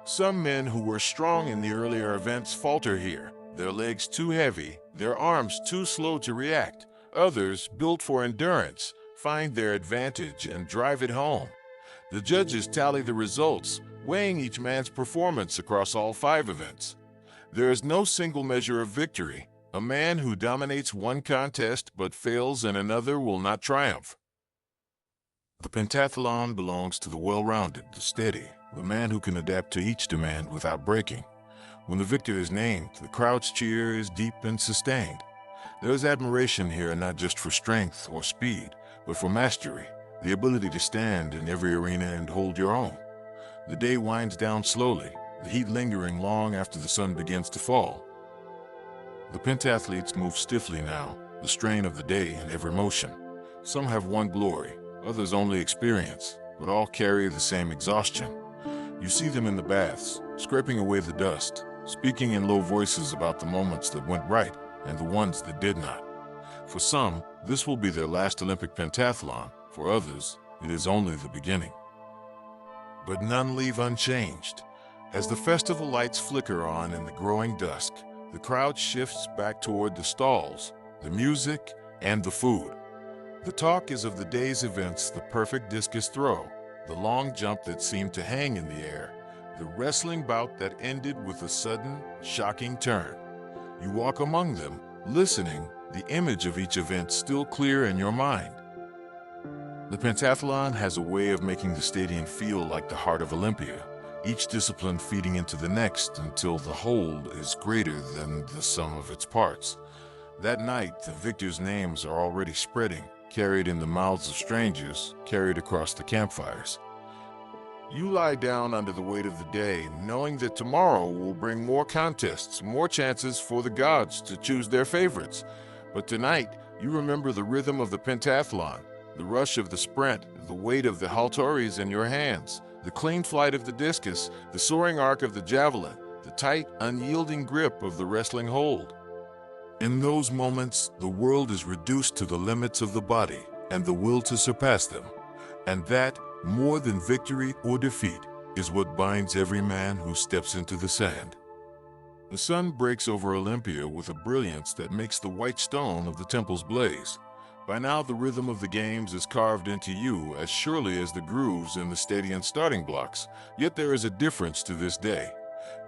Some men who were strong in the earlier events falter here, their legs too heavy, their arms too slow to react. Others, built for endurance, find their advantage and drive it home. The judges tally the results, weighing each man's performance across all 5 events. There is no single measure of victory. A man who dominates one contest but fails in another will not triumph. The pentathlon belongs to the well-rounded, the steady, the man who can adapt to each demand without breaking. When the victor is named, the crowd's cheer is deep and sustained. There is admiration here not just for strength or speed, but for mastery, the ability to stand in every arena and hold your own. The day winds down slowly, the heat lingering long after the sun begins to fall. The pentathletes move stiffly now, the strain of the day in every motion. Some have won glory, others only experience, but all carry the same exhaustion. You see them in the baths, scraping away the dust, speaking in low voices about the moments that went right and the ones that did not. For some, this will be their last Olympic pentathlon. For others, it is only the beginning. But none leave unchanged. As the festival lights flicker on in the growing dusk, the crowd shifts back toward the stalls, the music, and the food. The talk is of the day's events: the perfect discus throw, the long jump that seemed to hang in the air, the wrestling bout that ended with a sudden, shocking turn. You walk among them, listening, the image of each event still clear in your mind. The pentathlon has a way of making the stadion feel like the heart of Olympia, each discipline feeding into the next until the whole is greater than the sum of its parts. That night, the victors' names are already spreading, carried in the mouths of strangers, carried across the campfires. You lie down under the weight of the day, knowing that tomorrow will bring more contests, more chances for the gods to choose their favorites. But tonight, you remember the rhythm of the pentathlon, the rush of the sprint, the weight of the halteres in your hands, the clean flight of the discus, the soaring arc of the javelin, the tight, unyielding grip of the wrestling hold. In those moments, the world is reduced to the limits of the body and the will to surpass them. And that, more than victory or defeat, is what binds every man who steps into the sand. The sun breaks over Olympia with a brilliance that makes the white stone of the temples blaze. By now, the rhythm of the games is carved into you as surely as the grooves in the stadion starting blocks. Yet there is a difference to this day.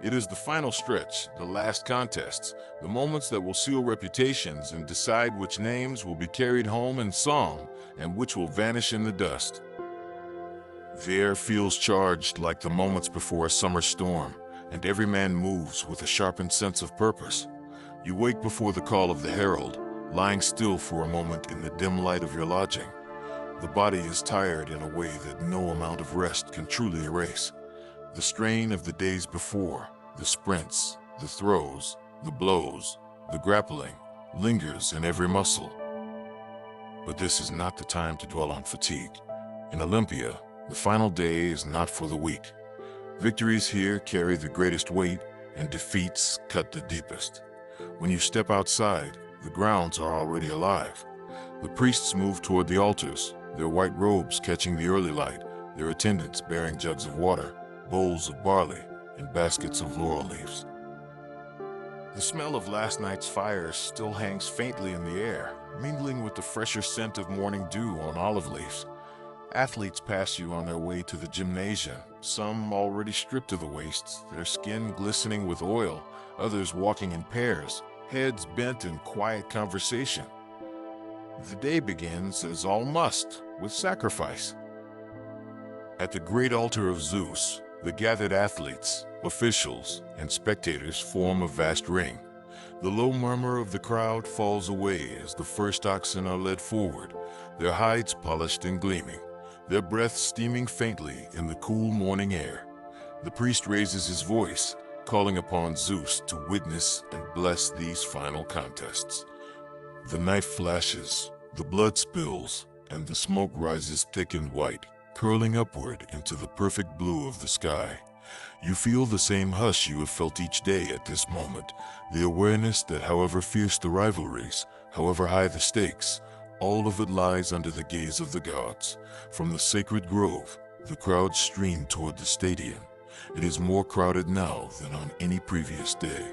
It is the final stretch, the last contests, the moments that will seal reputations and decide which names will be carried home in song and which will vanish in the dust. The air feels charged like the moments before a summer storm, and every man moves with a sharpened sense of purpose. You wake before the call of the herald, lying still for a moment in the dim light of your lodging. The body is tired in a way that no amount of rest can truly erase. The strain of the days before, the sprints, the throws, the blows, the grappling, lingers in every muscle. But this is not the time to dwell on fatigue. In Olympia, the final day is not for the weak. Victories here carry the greatest weight, and defeats cut the deepest. When you step outside, the grounds are already alive. The priests move toward the altars, their white robes catching the early light, their attendants bearing jugs of water, bowls of barley, and baskets of laurel leaves. The smell of last night's fires still hangs faintly in the air, mingling with the fresher scent of morning dew on olive leaves. Athletes pass you on their way to the gymnasium, some already stripped to the waist, their skin glistening with oil, others walking in pairs, heads bent in quiet conversation. The day begins, as all must, with sacrifice. At the great altar of Zeus, the gathered athletes, officials, and spectators form a vast ring. The low murmur of the crowd falls away as the first oxen are led forward, their hides polished and gleaming, their breath steaming faintly in the cool morning air. The priest raises his voice, calling upon Zeus to witness and bless these final contests. The knife flashes, the blood spills, and the smoke rises thick and white, curling upward into the perfect blue of the sky. You feel the same hush you have felt each day at this moment, the awareness that however fierce the rivalries, however high the stakes, All of it lies under the gaze of the gods. From the sacred grove, the crowds stream toward the stadion. It is more crowded now than on any previous day.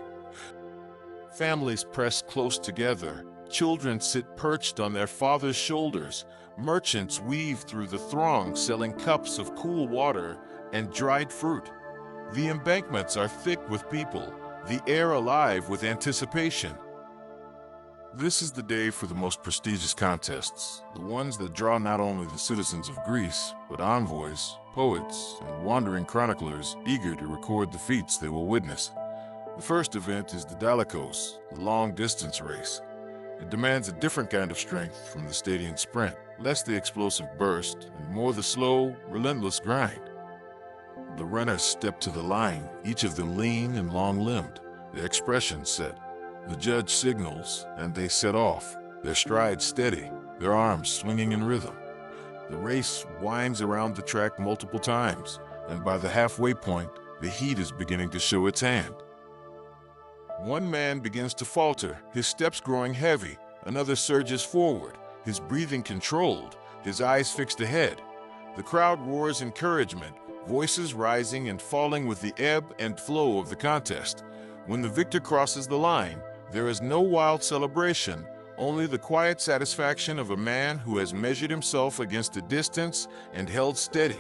Families press close together. Children sit perched on their father's shoulders. Merchants weave through the throng selling cups of cool water and dried fruit. The embankments are thick with people, the air alive with anticipation. This is the day for the most prestigious contests, the ones that draw not only the citizens of Greece, but envoys, poets, and wandering chroniclers eager to record the feats they will witness. The first event is the Dolichos, the long-distance race. It demands a different kind of strength from the stadion sprint, less the explosive burst, and more the slow, relentless grind. The runners step to the line, each of them lean and long-limbed, their expression set. The judge signals, and they set off, their stride steady, their arms swinging in rhythm. The race winds around the track multiple times, and by the halfway point, the heat is beginning to show its hand. One man begins to falter, his steps growing heavy. Another surges forward, his breathing controlled, his eyes fixed ahead. The crowd roars encouragement, voices rising and falling with the ebb and flow of the contest. When the victor crosses the line, there is no wild celebration, only the quiet satisfaction of a man who has measured himself against the distance and held steady.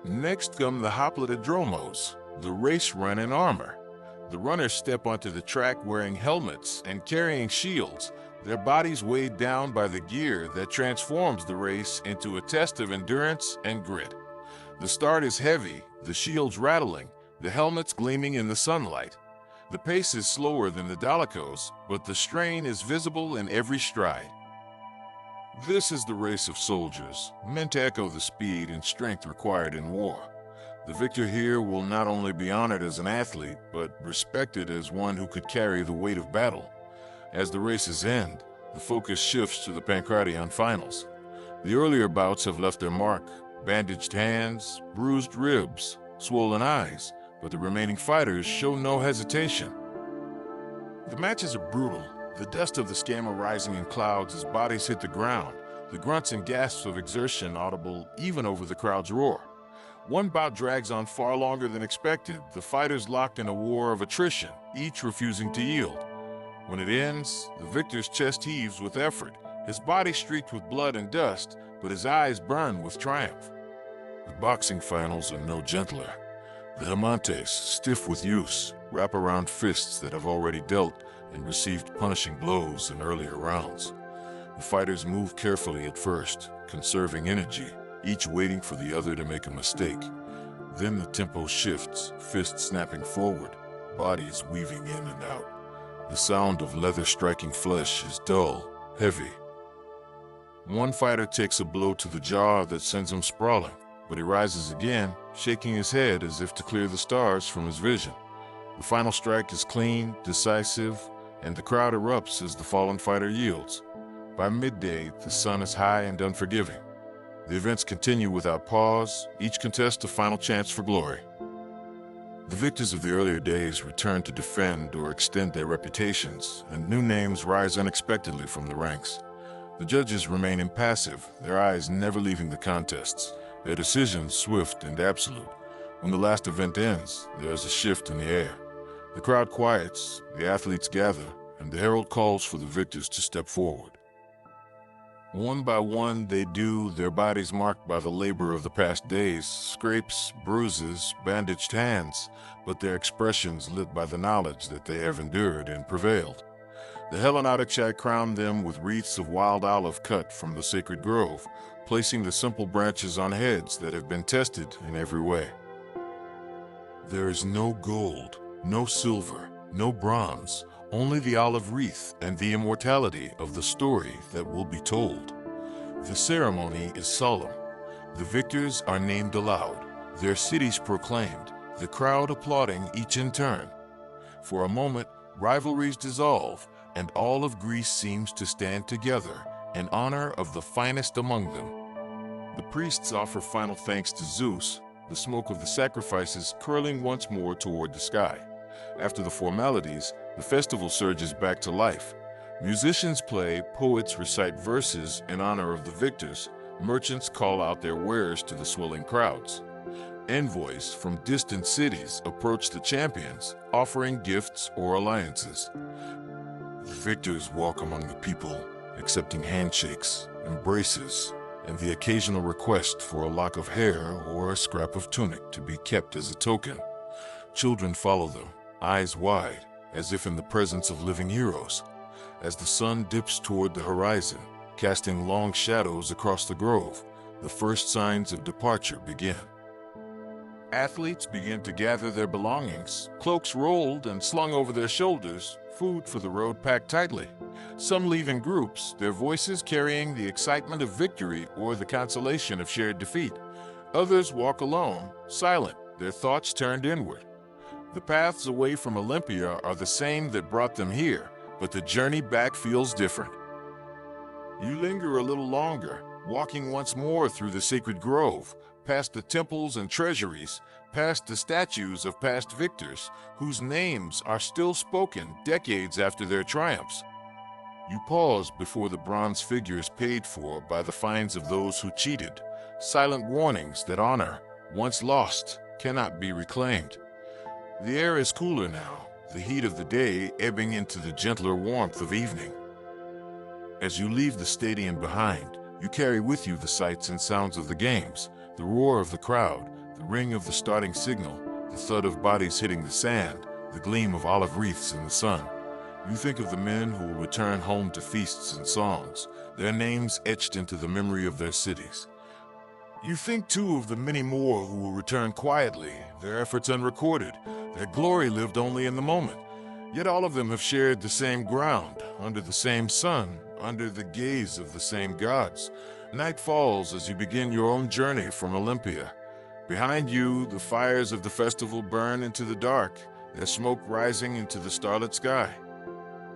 Next come the hoplitodromos, the race run in armor. The runners step onto the track wearing helmets and carrying shields, their bodies weighed down by the gear that transforms the race into a test of endurance and grit. The start is heavy, the shields rattling, the helmets gleaming in the sunlight. The pace is slower than the Dolichos, but the strain is visible in every stride. This is the race of soldiers, meant to echo the speed and strength required in war. The victor here will not only be honored as an athlete, but respected as one who could carry the weight of battle. As the races end, the focus shifts to the Pancratian finals. The earlier bouts have left their mark, bandaged hands, bruised ribs, swollen eyes, but the remaining fighters show no hesitation. The matches are brutal, the dust of the scammer rising in clouds as bodies hit the ground, the grunts and gasps of exertion audible even over the crowd's roar. One bout drags on far longer than expected, the fighters locked in a war of attrition, each refusing to yield. When it ends, the victor's chest heaves with effort, his body streaked with blood and dust, but his eyes burn with triumph. The boxing finals are no gentler. The Hamantes, stiff with use, wrap around fists that have already dealt and received punishing blows in earlier rounds. The fighters move carefully at first, conserving energy, each waiting for the other to make a mistake. Then the tempo shifts, fists snapping forward, bodies weaving in and out. The sound of leather striking flesh is dull, heavy. One fighter takes a blow to the jaw that sends him sprawling, but he rises again, shaking his head as if to clear the stars from his vision. The final strike is clean, decisive, and the crowd erupts as the fallen fighter yields. By midday, the sun is high and unforgiving. The events continue without pause, each contest a final chance for glory. The victors of the earlier days return to defend or extend their reputations, and new names rise unexpectedly from the ranks. The judges remain impassive, their eyes never leaving the contests, their decisions swift and absolute. When the last event ends, there is a shift in the air. The crowd quiets, the athletes gather, and the herald calls for the victors to step forward. One by one they do, their bodies marked by the labor of the past days, scrapes, bruises, bandaged hands, but their expressions lit by the knowledge that they have endured and prevailed. The Hellenodici crown them with wreaths of wild olive cut from the sacred grove, placing the simple branches on heads that have been tested in every way. There is no gold, no silver, no bronze, only the olive wreath and the immortality of the story that will be told. The ceremony is solemn. The victors are named aloud, their cities proclaimed, the crowd applauding each in turn. For a moment, rivalries dissolve, and all of Greece seems to stand together in honor of the finest among them. The priests offer final thanks to Zeus, the smoke of the sacrifices curling once more toward the sky. After the formalities, the festival surges back to life. Musicians play, poets recite verses in honor of the victors, merchants call out their wares to the swelling crowds. Envoys from distant cities approach the champions, offering gifts or alliances. The victors walk among the people, accepting handshakes, embraces, and the occasional request for a lock of hair or a scrap of tunic to be kept as a token. Children follow them, eyes wide, as if in the presence of living heroes. As the sun dips toward the horizon, casting long shadows across the grove, the first signs of departure begin. Athletes begin to gather their belongings, cloaks rolled and slung over their shoulders, food for the road packed tightly. Some leave in groups, their voices carrying the excitement of victory or the consolation of shared defeat. Others walk alone, silent, their thoughts turned inward. The paths away from Olympia are the same that brought them here, but the journey back feels different. You linger a little longer, walking once more through the sacred grove, past the temples and treasuries, past the statues of past victors, whose names are still spoken decades after their triumphs. You pause before the bronze figures paid for by the fines of those who cheated, silent warnings that honor, once lost, cannot be reclaimed. The air is cooler now, the heat of the day ebbing into the gentler warmth of evening. As you leave the stadion behind, you carry with you the sights and sounds of the games, the roar of the crowd, the ring of the starting signal, the thud of bodies hitting the sand, the gleam of olive wreaths in the sun. You think of the men who will return home to feasts and songs, their names etched into the memory of their cities. You think too of the many more who will return quietly, their efforts unrecorded, their glory lived only in the moment. Yet all of them have shared the same ground, under the same sun, under the gaze of the same gods. Night falls as you begin your own journey from Olympia. Behind you, the fires of the festival burn into the dark, their smoke rising into the starlit sky.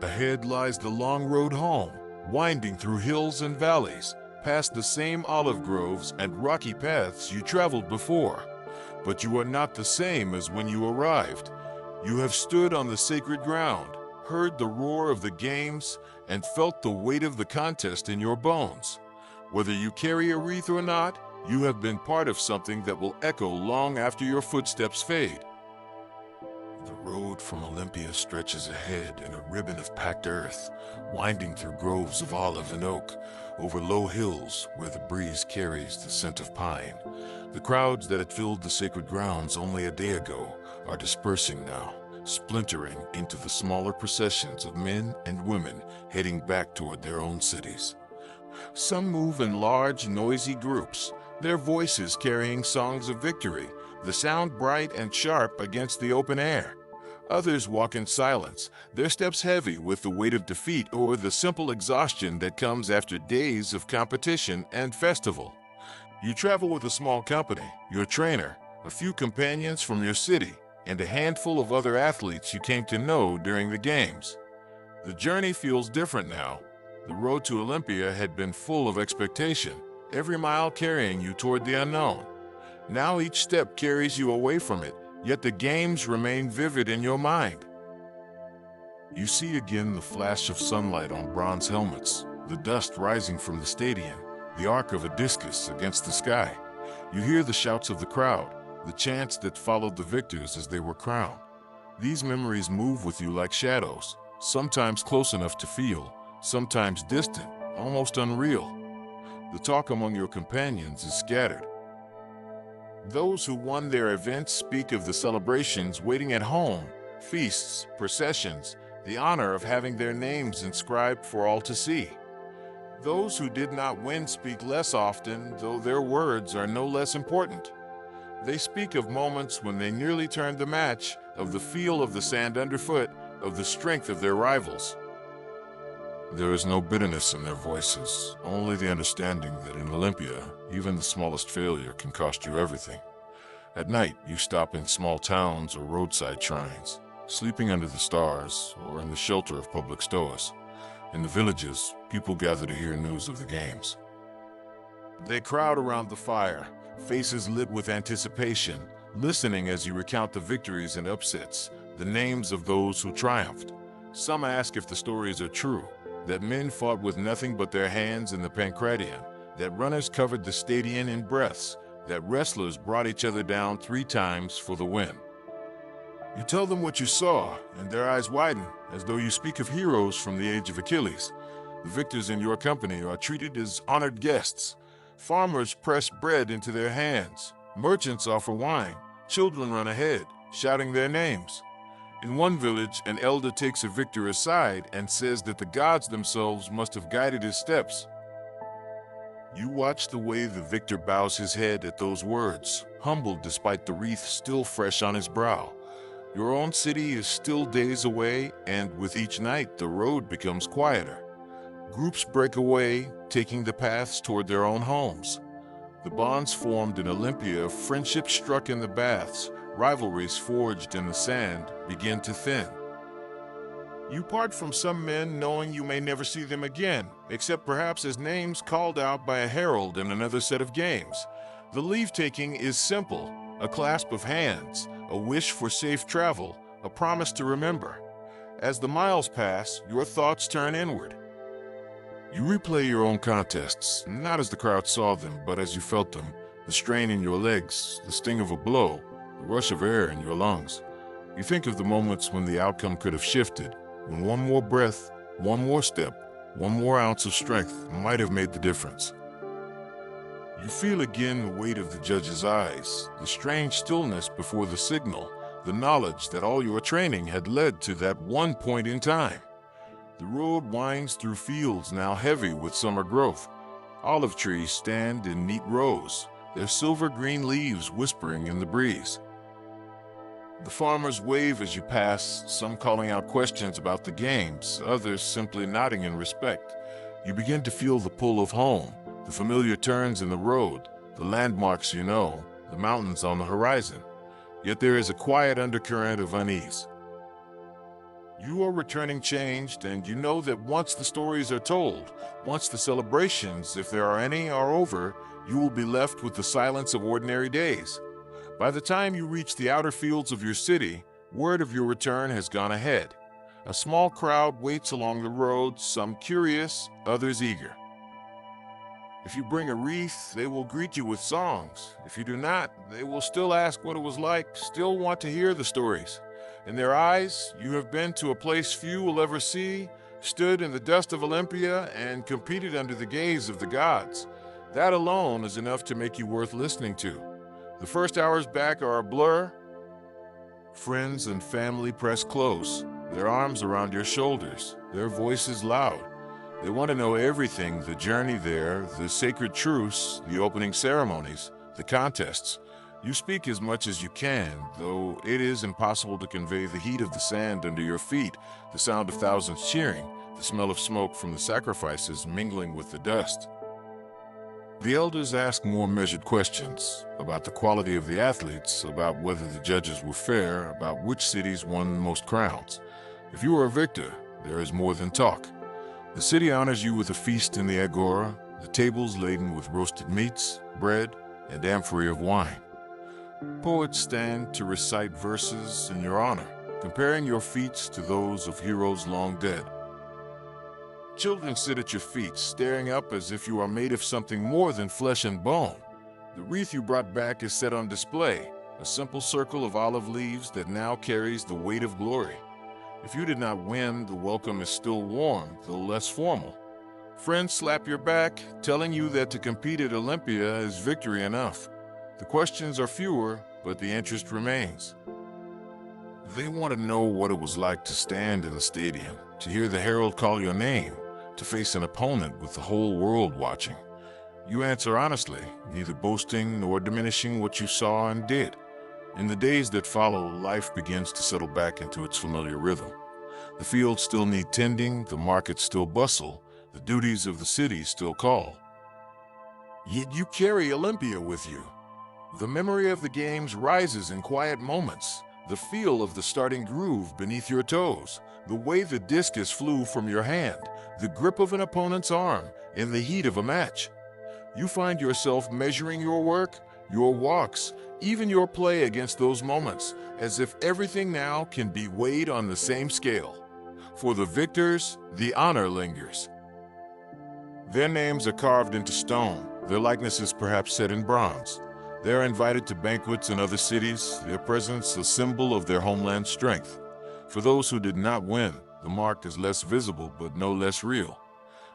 Ahead lies the long road home, winding through hills and valleys, past the same olive groves and rocky paths you traveled before. But you are not the same as when you arrived. You have stood on the sacred ground, heard the roar of the games, and felt the weight of the contest in your bones. Whether you carry a wreath or not, you have been part of something that will echo long after your footsteps fade. The road from Olympia stretches ahead in a ribbon of packed earth, winding through groves of olive and oak, over low hills where the breeze carries the scent of pine. The crowds that had filled the sacred grounds only a day ago are dispersing now, splintering into the smaller processions of men and women heading back toward their own cities. Some move in large, noisy groups, their voices carrying songs of victory, the sound bright and sharp against the open air. Others walk in silence, their steps heavy with the weight of defeat or the simple exhaustion that comes after days of competition and festival. You travel with a small company, your trainer, a few companions from your city, and a handful of other athletes you came to know during the games. The journey feels different now. The road to Olympia had been full of expectation, every mile carrying you toward the unknown. Now each step carries you away from it, yet the games remain vivid in your mind. You see again the flash of sunlight on bronze helmets, the dust rising from the stadion, the arc of a discus against the sky. You hear the shouts of the crowd, the chants that followed the victors as they were crowned. These memories move with you like shadows, sometimes close enough to feel, sometimes distant, almost unreal. The talk among your companions is scattered. Those who won their events speak of the celebrations waiting at home, feasts, processions, the honor of having their names inscribed for all to see. Those who did not win speak less often, though their words are no less important. They speak of moments when they nearly turned the match, of the feel of the sand underfoot, of the strength of their rivals. There is no bitterness in their voices, only the understanding that in Olympia, even the smallest failure can cost you everything. At night, you stop in small towns or roadside shrines, sleeping under the stars or in the shelter of public stores. In the villages, people gather to hear news of the games. They crowd around the fire, faces lit with anticipation, listening as you recount the victories and upsets, the names of those who triumphed. Some ask if the stories are true. that men fought with nothing but their hands and the pancration, that runners covered the stadion in breaths, that wrestlers brought each other down 3 times for the win. You tell them what you saw, and their eyes widen, as though you speak of heroes from the age of Achilles. The victors in your company are treated as honored guests. Farmers press bread into their hands. Merchants offer wine. Children run ahead, shouting their names. In one village, an elder takes a victor aside and says that the gods themselves must have guided his steps. You watch the way the victor bows his head at those words, humbled despite the wreath still fresh on his brow. Your own city is still days away, and with each night the road becomes quieter. Groups break away, taking the paths toward their own homes. The bonds formed in Olympia, friendships struck in the baths, rivalries forged in the sand, begin to thin. You part from some men knowing you may never see them again, except perhaps as names called out by a herald in another set of games. The leave-taking is simple, a clasp of hands, a wish for safe travel, a promise to remember. As the miles pass, your thoughts turn inward. You replay your own contests, not as the crowd saw them, but as you felt them, the strain in your legs, the sting of a blow, the rush of air in your lungs. You think of the moments when the outcome could have shifted, when one more breath, one more step, one more ounce of strength might have made the difference. You feel again the weight of the judge's eyes, the strange stillness before the signal, the knowledge that all your training had led to that one point in time. The road winds through fields now heavy with summer growth. Olive trees stand in neat rows, their silver-green leaves whispering in the breeze. The farmers wave as you pass, some calling out questions about the games, others simply nodding in respect. You begin to feel the pull of home, the familiar turns in the road, the landmarks you know, the mountains on the horizon. Yet there is a quiet undercurrent of unease. You are returning changed, and you know that once the stories are told, once the celebrations, if there are any, are over, you will be left with the silence of ordinary days. By the time you reach the outer fields of your city, word of your return has gone ahead. A small crowd waits along the road, some curious, others eager. If you bring a wreath, they will greet you with songs. If you do not, they will still ask what it was like, still want to hear the stories. In their eyes, you have been to a place few will ever see, stood in the dust of Olympia, and competed under the gaze of the gods. That alone is enough to make you worth listening to. The first hours back are a blur. Friends and family press close, their arms around your shoulders, their voices loud. They want to know everything, the journey there, the sacred truce, the opening ceremonies, the contests. You speak as much as you can, though it is impossible to convey the heat of the sand under your feet, the sound of thousands cheering, the smell of smoke from the sacrifices mingling with the dust. The elders ask more measured questions about the quality of the athletes, about whether the judges were fair, about which cities won the most crowns. If you are a victor, there is more than talk. The city honors you with a feast in the agora, the tables laden with roasted meats, bread, and amphorae of wine. Poets stand to recite verses in your honor, comparing your feats to those of heroes long dead. Children sit at your feet, staring up as if you are made of something more than flesh and bone. The wreath you brought back is set on display, a simple circle of olive leaves that now carries the weight of glory. If you did not win, the welcome is still warm, though less formal. Friends slap your back, telling you that to compete at Olympia is victory enough. The questions are fewer, but the interest remains. They want to know what it was like to stand in the stadion, to hear the herald call your name, to face an opponent with the whole world watching. You answer honestly, neither boasting nor diminishing what you saw and did. In the days that follow, life begins to settle back into its familiar rhythm. The fields still need tending, the markets still bustle, the duties of the city still call. Yet you carry Olympia with you. The memory of the games rises in quiet moments, the feel of the starting groove beneath your toes, the way the discus flew from your hand, the grip of an opponent's arm in the heat of a match. You find yourself measuring your work, your walks, even your play against those moments, as if everything now can be weighed on the same scale. For the victors, the honor lingers. Their names are carved into stone, their likenesses perhaps set in bronze. They are invited to banquets in other cities, their presence a symbol of their homeland's strength. For those who did not win, the mark is less visible but no less real.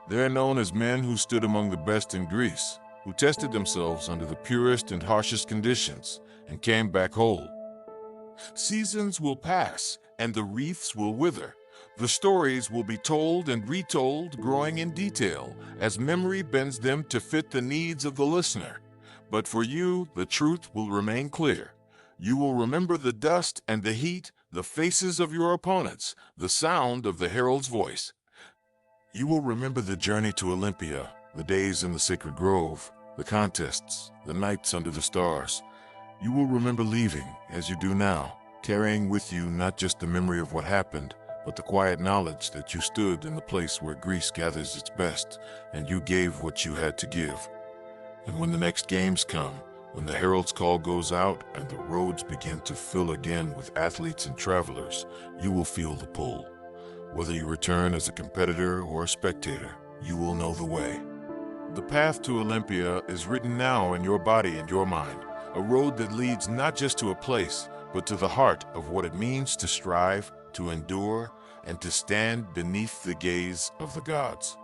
They are known as men who stood among the best in Greece, who tested themselves under the purest and harshest conditions, and came back whole. Seasons will pass, and the wreaths will wither. The stories will be told and retold, growing in detail, as memory bends them to fit the needs of the listener. But for you, the truth will remain clear. You will remember the dust and the heat, the faces of your opponents, the sound of the herald's voice. You will remember the journey to Olympia, the days in the sacred grove, the contests, the nights under the stars. You will remember leaving, as you do now, carrying with you not just the memory of what happened, but the quiet knowledge that you stood in the place where Greece gathers its best, and you gave what you had to give. And when the next games come, when the herald's call goes out and the roads begin to fill again with athletes and travelers, you will feel the pull. Whether you return as a competitor or a spectator, you will know the way. The path to Olympia is written now in your body and your mind, a road that leads not just to a place, but to the heart of what it means to strive, to endure, and to stand beneath the gaze of the gods.